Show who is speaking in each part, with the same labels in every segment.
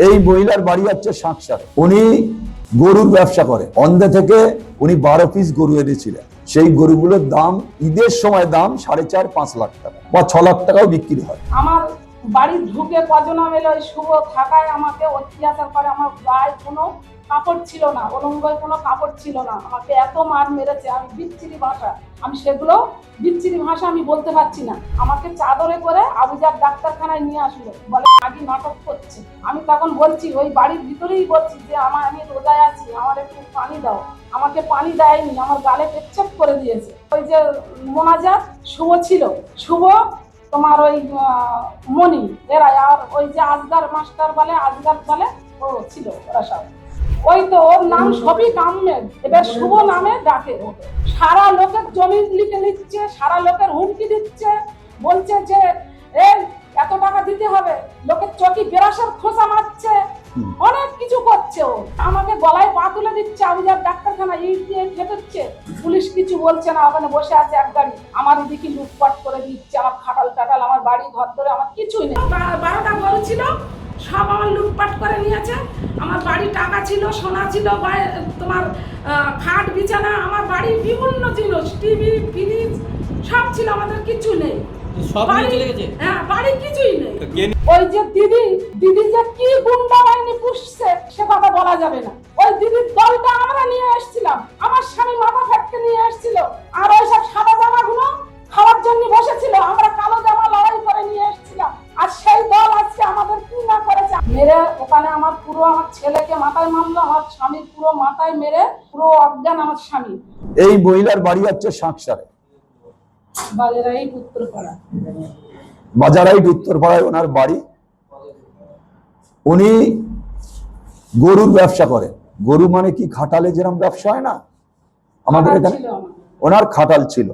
Speaker 1: এই মহিলার বাড়ি হচ্ছে সাঁকসার। উনি গরুর ব্যবসা করে। অন্ধে থেকে উনি 12 পিস গরু এনেছিলেন। সেই গরুগুলোর দাম ঈদের সময় দাম 4.5-5 লাখ টাকা বা 6 লাখ টাকাও বিক্রি হয়।
Speaker 2: আমার বাড়ি ঢুকে কজন এলো, শুভ থাকায় আমাকে অত্যাচার করে। আমার গায়ে কোনো কাপড় ছিল না, অলঙ্গায় কোনো কাপড় ছিল না, আমাকে এত মার মেরেছে। আমি বিচ্ছিরি ভাষা, আমি সেগুলো বিচ্ছিরি ভাষা আমি বলতে পারছি না। আমাকে চাদরে করে আবুজার ডাক্তারখানায় নিয়ে আসলো, বলে আগে নাটক করছে। আমি তখন বলছি, ওই বাড়ির ভিতরেই বলছি যে আমি রোজায় আছি, আমার একটু পানি দাও। আমাকে পানি দেয়নি, আমার গালে পেচ্ছাপ করে দিয়েছে। ওই যে মোনাজাত শুভ ছিল, শুভ তোমার ওই মনি এরা, আর ওই যে আজগার মাস্টার বলে, আজগার বলে, ও ছিল ওরা সব। ওই তো ওর নাম সবই আহমেদ, এবার শুভ নামে ডাকে। সারা লোকের জমি লিখে নিচ্ছে, সারা লোকের হুমকি দিচ্ছে, বলছে যে এই এত টাকা দিতে হবে, লোকের চকি বেরাসের খোঁজা মারছে, অনেক কিছু করছে। ও আমাকে গলায় পা তুলে দিচ্ছে, আবুজার ডাক্তারখানা ইট দিয়ে খেটেছে। পুলিশ কিছু বলছে না, ওখানে বসে আছে এক গাড়ি। আমার এদিকে লুটপাট করে দিচ্ছে, আমার খাটাল টাটাল, আমার বাড়ি ঘর ধরে আমার কিছুই নেই। 12টা গরু ছিল, সব আমার লুটপাট করে নিয়েছে। আমার বাড়ি টাকা ছিল, সোনা ছিল, তোমার খাট বিছানা, আমার বাড়ি বিভিন্ন জিনিস, টিভি ফ্রিজ সব ছিল, আমাদের কিছু নেই। হ্যাঁ, বাড়ি কিছুই নেই। ওই যে দিদি যে কি গুন্ডা বাহিনী পুষছে সে কথা বলা যাবে না। ওই দিদির দলটা আমরা নিয়ে এসেছিলাম, আমার স্বামী মাথা ফাটকে নিয়ে এসেছিল, আর ওই সব সাদা জামাগুলো খাওয়ার জন্য বসেছিল, আমরা কালো জামা লড়াই করে নিয়ে এসেছিলাম। আর সেই দল আজকে আমাদের কি না করেছে, মেরে ওখানে আমার পুরো আমার ছেলেকে মাথায় মারলো, আমার স্বামীর পুরো মাথায় মেরে পুরো অজ্ঞান আমার স্বামী।
Speaker 1: এই মহিলার বাড়ি হচ্ছে সাঁকসারে,
Speaker 2: বাজারাইট উত্তরপাড়া।
Speaker 1: বাজারাইট উত্তরপাড়ায় ওনার বাড়ি। উনি গরুর ব্যবসা করে। গরু মানে কি খাটালে যেরকম ব্যবসা হয় না, আমাদের এখানে ওনার খাটাল ছিল।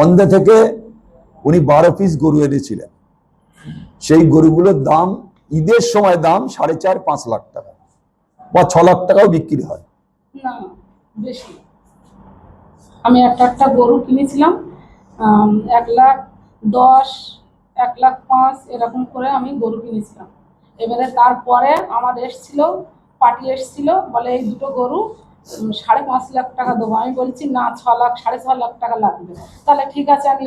Speaker 1: অন্ধে থেকে উনি 12 পিস গরু এনেছিলেন। সেই গরুগুলোর দাম ঈদের সময় দাম 4.5-5 লাখ টাকা বা 6 লাখ টাকাও বিক্রি হয়
Speaker 2: না, বেশি। আমি একটা গরু কিনেছিলাম 1,10,000, 1,05,000 এরকম করে আমি গরু কিনেছিলাম। এবারে তারপরে আমার এসছিল পার্টি এসছিল, বলে এই দুটো গরু 5.5 লাখ টাকা দেবো। আমি বলছি না, 6 লাখ 6.5 লাখ টাকা লাগবে। তাহলে ঠিক আছে, আমি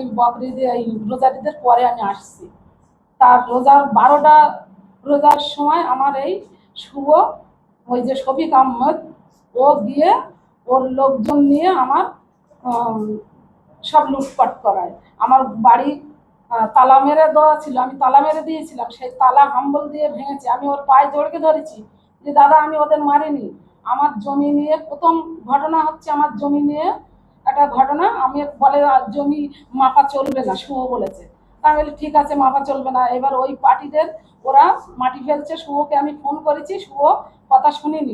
Speaker 2: এই রোজারিদের পরে আমি আসছি। তার রোজার 12টা রোজার সময় আমার এই শুভ, ওই যে শফিক আহমদ, ও গিয়ে ওর লোকজন নিয়ে আমার সব লুটপাট করায়। আমার বাড়ি তালা মেরে দেওয়া ছিল, আমি তালা মেরে দিয়েছিলাম, সেই তালা হাম্বল দিয়ে ভেঙেছে। আমি ওর পায়ে জড়কে ধরেছি যে দাদা আমি ওদের মারিনি। আমার জমি নিয়ে প্রথম ঘটনা হচ্ছে, আমার জমি নিয়ে একটা ঘটনা। আমি বলে জমি মাপা চলবে না, শুভ বলেছে। আমি বলি ঠিক আছে, মাপা চলবে না। এবার ওই পার্টিদের ওরা মাটি ফেলছে, শুভকে আমি ফোন করেছি, শুভ কথা শুনিনি,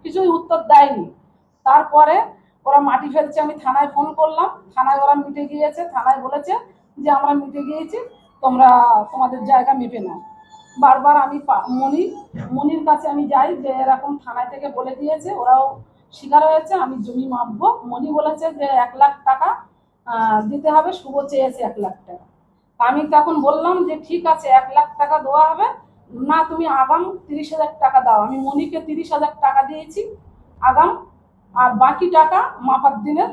Speaker 2: কিছুই উত্তর দেয়নি। তারপরে ওরা মাটি ফেলছে, আমি থানায় ফোন করলাম, থানায় ওরা মিটে গিয়েছে। থানায় বলেছে যে আমরা মিটে গিয়েছি, তোমরা তোমাদের জায়গা মেপে নাও। বারবার আমি মনির কাছে আমি যাই যে এরকম থানায় থেকে বলে দিয়েছে, ওরাও স্বীকার হয়েছে আমি জমি মাপবো। মনি বলেছে যে 1 লাখ টাকা দিতে হবে, শুভ চেয়েছে 1 লাখ টাকা। আমি তখন বললাম যে ঠিক আছে, 1 লাখ টাকা দেওয়া হবে না, তুমি আগাম 30,000 টাকা দাও। আমি মনিকে 30,000 টাকা দিয়েছি আগাম, আর বাকি টাকা মাপার দিনে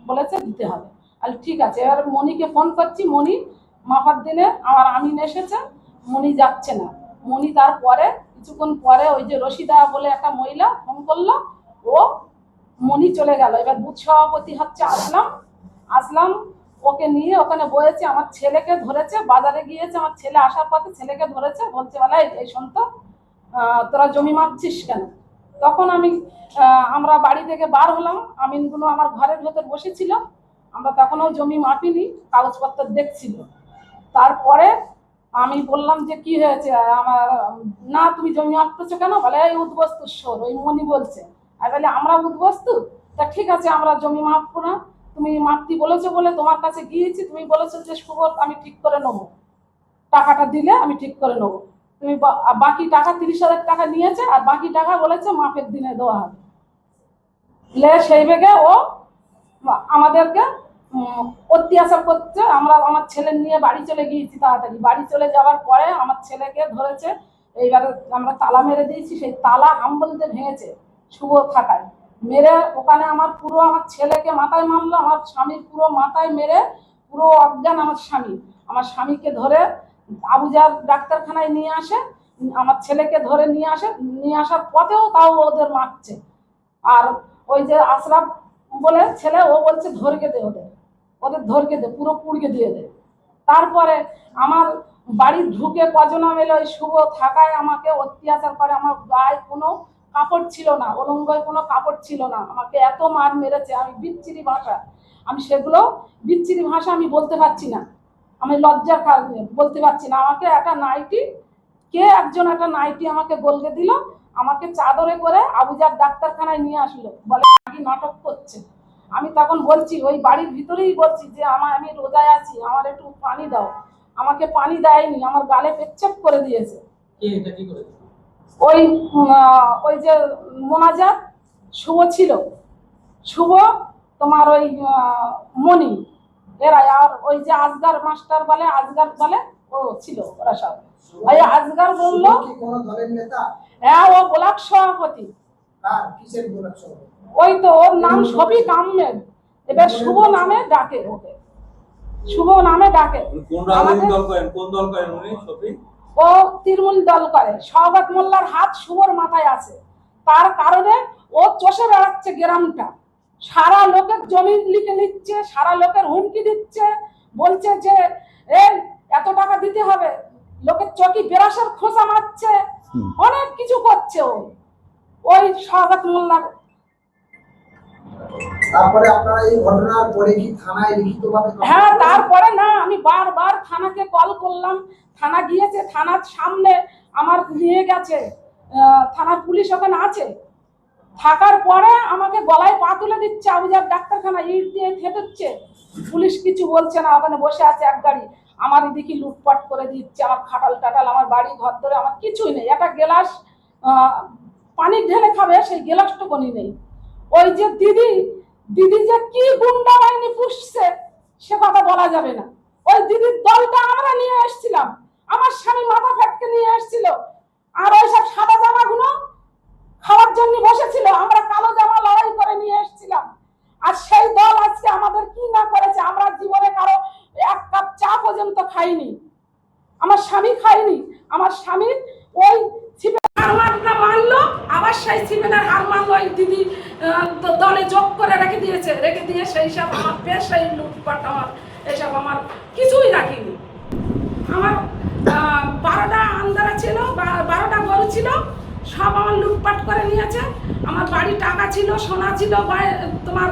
Speaker 2: বলেছে দিতে হবে। আর ঠিক আছে, এবার মনিকে ফোন করছি, মনি মাপার দিনে আমার আমিন এসেছে, মনি যাচ্ছে না। মনি তারপরে কিছুক্ষণ পরে ওই যে রশিদা বলে একটা মহিলা ফোন করলো, ও মনি চলে গেল। এবার বুথ সভাপতি হচ্ছে আসলাম, ওকে নিয়ে ওখানে বয়েছে। আমার ছেলেকে ধরেছে, বাজারে গিয়েছে, আমার ছেলে আসার পথে ছেলেকে ধরেছে, বলছে বলে এই শুনত তোরা জমি মাপছিস কেন? তখন আমরা বাড়ি থেকে বার হলাম, আমিনগুলো আমার ঘরের ভেতর বসেছিল, আমরা তখনও জমি মাপিনি, কাগজপত্র দেখছিল। তারপরে আমি বললাম যে কি হয়েছে, আমার না তুমি জমি মাপতেছো কেন? বলে এই উদ্বস্তু সর, ওই মনি বলছে। আর বলে আমরা উদ্বস্তু? তা ঠিক আছে, আমরা জমি মাপবো না, তুমি মাপতি বলেছো বলে তোমার কাছে গিয়েছি, তুমি বলেছো যে শুভ আমি ঠিক করে নেবো, টাকাটা দিলে আমি ঠিক করে নেবো। তুমি বাকি টাকা 30,000 টাকা নিয়েছে, আর বাকি টাকা বলেছে মাপের দিনে দেওয়া হবে। সেই বেগে ও আমাদেরকে অত্যাচার করছে। আমার ছেলে নিয়ে বাড়ি চলে গিয়েছি, তাড়াতাড়ি বাড়ি চলে যাওয়ার পরে আমার ছেলেকে ধরেছে, এইবারে আমরা তালা মেরে দিয়েছি, সেই তালা হাম্বল দিয়ে ভেঙেছে শুভ থাকায়, মেরে ওখানে আমার পুরো আমার ছেলেকে মাথায় মারলো, আমার স্বামীর পুরো মাথায় মেরে পুরো অজ্ঞান আমার স্বামীকে ধরে আবুজার ডাক্তারখানায় নিয়ে আসে, আমার ছেলেকে ধরে নিয়ে আসার পথেও তাও ওদের মারছে। আর ওই যে আশরাফ বলে ছেলে, ও বলছে ধরকে দে, ওদের ধরকে দে, পুরো পুড়কে দিয়ে দে। তারপরে আমার বাড়ি ঢুকে কজনা মেলে ওই শুভ থাকায় আমাকে অত্যাচার করে, আমার গায়ে কোনো কাপড় ছিল না, অলঙ্গায় কোনো কাপড় ছিল না, আমাকে এত মার মেরেছে। আমি বিচ্ছিরি ভাষা, আমি সেগুলো বিচ্ছিরি ভাষা আমি বলতে পারছি না, আমি লজ্জার কারণে বলতে পারছি না। আমাকে একটা নাইটি, একজন একটা নাইটি আমাকে গলকে দিল, আমাকে চাদরে করে আবুজার ডাক্তারখানায় নিয়ে আসলো, বলে নাটক করছে। আমি তখন বলছি, ওই বাড়ির ভিতরেই বলছি যে আমি রোজায় আছি, আমার একটু পানি দাও। আমাকে পানি দেয়নি, আমার গালে পেচ্ছাপ করে দিয়েছে। ওই যে মোনাজাত শুভ ছিল, শুভ তোমার ওই মনি এরা, আর ওই যে আজগার মাস্টার বলে, ও ছিল, ওরা সব। ওই আজগার বললো হ্যাঁ ও ব্লক সভাপতি, ওই তো ওর নাম শফিক আহমেদ। এবার শুভ নামে ডাকে ওকে, শুভ নামে ডাকে।
Speaker 3: কোন দল করেন উনি? শফিক
Speaker 2: ও তৃণমূল দল করে। শওকত মোল্লার হাত শুভর মাথায় আছে, তার কারণে ও চষে বেড়াচ্ছে গ্রামটা, সারা লোকের জমি লিখে নিচ্ছে, সারা লোকের হুমকি দিচ্ছে, বলছে যে এই এত টাকা দিতে হবে, লোকের চকি বেরাসের খোঁচা মারছে, অনেক কিছু করছে ওই শওকত মোল্লার।
Speaker 4: তারপরে আপনারা এই ঘটনার পরে কি থানায় লিখিতভাবে?
Speaker 2: হ্যাঁ, তারপরে না, আমি বারবার থানাকে কল করলাম, থানা গিয়েছে, থানার সামনে আমার নিয়ে গেছে, থানার পুলিশ ওখানে আছে, থাকার পরে আমাকে গলায় পা তুলে দিচ্ছে, আবুজার ডাক্তারখানা ইট দিয়ে থেতচ্ছে, পুলিশ কিছু বলছে না, ওখানে বসে আছে এক গাড়ি। আমার এদিকে লুটপাট করে দিচ্ছে, আমার খাটাল টাটাল, আমার বাড়ি ঘর ধরে আমার কিছুই নেই, একটা গ্লাস পানি ঢেলে খাবে সেই গ্লাসটুকুনি নেই। ওই যে দিদি যে কি গুন্ডা বাহিনী পুষছে সে কথা বলা যাবে না। ওই দিদির দলটা আমরা নিয়ে এসেছিলাম, আমার স্বামী মাথা ফেটকে নিয়ে এসেছিল, আর ওই সব সাদা জামাগুলো খাওয়ার জন্য বসেছিল, আমরা কালো জামা লড়াই করে নিয়ে এসেছিলাম। আর সেই দল আজকে আমাদের কি না করেছে, আমরা জীবনে কারো এক কাপ চা পর্যন্ত খাইনি, আমার স্বামী খাইনি। আমার স্বামী ওই হার মানলো, আবার সেই সিমেন্টের হার মানলো, ওই দিদি দলে যোগ করে রেখে দিয়ে সেই সব আমার বেশ সেই লুটপাট, আমার এসব আমার কিছুই রাখিনি। আমার 12টা আন্দারা ছিল, 12টা গরু ছিল, সব আমার লুটপাট করে নিয়েছে। আমার বাড়ি টাকা ছিল, সোনা ছিল, তোমার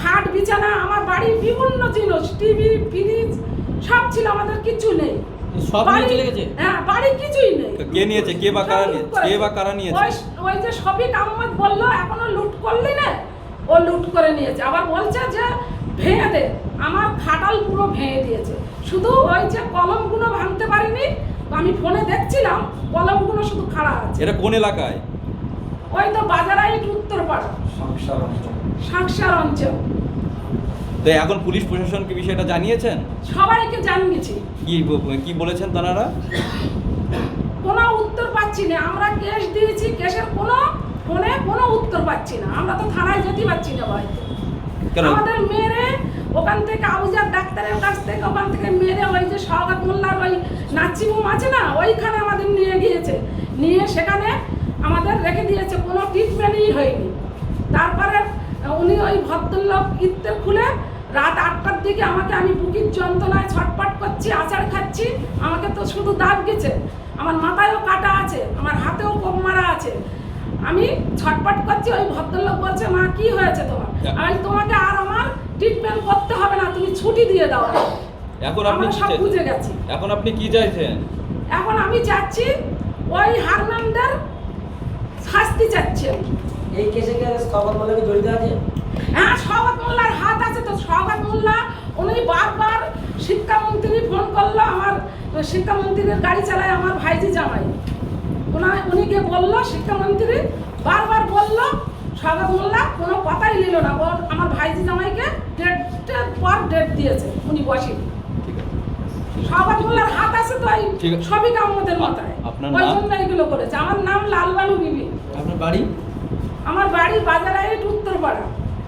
Speaker 2: খাট বিছানা, আমার বাড়ি বিভিন্ন জিনিস, টিভি ফ্রিজ সব ছিল, আমাদের কিছু নেই।
Speaker 5: সব নিয়ে চলে গেছে?
Speaker 2: হ্যাঁ, বাড়ি কিছুই নেই।
Speaker 5: কে নিয়েছে? কে বা কারা নিয়েছে?
Speaker 2: ওই যে শফিক আহমেদ বললো এখনো লুট করলি না, ও লুট করে নিয়েছে। আবার বলছে যে ভেঙে দে, আমার খাটাল পুরো ভেঙে দিয়েছে, শুধু ওই যে কলমগুলো ভাঙতে পারিনি, আমি ফোনে দেখছিলাম কলমগুলো শুধু খাড়া আছে।
Speaker 5: এটা কোন এলাকায়?
Speaker 2: ওই তো বাজারাইট উত্তরপাড়া, সংসার অঞ্চল।
Speaker 5: তো এখন পুলিশ প্রশাসন কি বিষয়টা জানিয়েছেন?
Speaker 2: সবাইকে জানিয়েছি।
Speaker 5: কি বলেছেন তারা?
Speaker 2: কোনো উত্তর পাচ্ছি না, আমরা কেস দিয়েছি, কেসের কোনো ফোনে কোনো উত্তর পাচ্ছি না, আমরা তো থানায় যেতে পারছি না ভাই। আমাদের মেরে ওখান থেকে আবুজার ডাক্তারের কাছ থেকে ওখান থেকে মেরে ওই যে শওকত মোল্লার ওই নাচিমুম আছে না, ওইখানে আমাদের নিয়ে গিয়েছে, নিয়ে সেখানে আমাদের রেখে দিয়েছে, কোনো ট্রিটমেন্টই হয়নি। তারপরে উনি ওই ভদ্রলোক ইত্তের খুলে রাত 8টার দিকে আমি বুকের যন্ত্রণায় ছটপট করছি, আচার খাচ্ছি, আমাকে তো শুধু দাগ গেছে, আমার মাথায়ও কাটা আছে, আমার হাতেও কোপ মারা আছে, আমি ছটপট করছি। ওই ভদ্রলোক বলছে, মা কি হয়েছে তোমার? আমি তোমাকে আর আমার ট্রিটমেন্ট করতে হবে না, তুমি ছুটি দিয়ে দাও।
Speaker 5: এখন আপনি
Speaker 2: সব বুঝে গেছি।
Speaker 5: এখন আপনি কি চাইছেন?
Speaker 2: এখন আমি চাচ্ছি ওই হারনামদের শাস্তি চাচ্ছি।
Speaker 4: এই কেসে কি শওকত মোল্লা কি জড়িত আছে?
Speaker 2: হ্যাঁ, শওকত মোল্লার হাত আছে তো। শওকত মোল্লা উনি বারবার শিক্ষামন্ত্রী ফোন করলো, আমার শিক্ষামন্ত্রীর গাড়ি চালায় আমার ভাইজি জামাই, উনি গিয়ে বললো, শিক্ষামন্ত্রী বারবার বললো, শওকত মোল্লা কোনো কথাই নিল না, ও আমার ভাইজি জামাইকে ডেটের পর ডেট দিয়েছে, উনি বসেনি। সবার মোল্লার হাত আছে তো এই
Speaker 5: ঠিক আছে।
Speaker 2: সবই কামদের মাথায়।
Speaker 5: আপনার
Speaker 2: ওই
Speaker 5: নাম?
Speaker 2: জন্য এগুলো করেছে। আমার নাম লালবানু বিবি।
Speaker 5: আপনার বাড়ি?
Speaker 2: আমার বাড়ি বাজারে উত্তরপাড়া।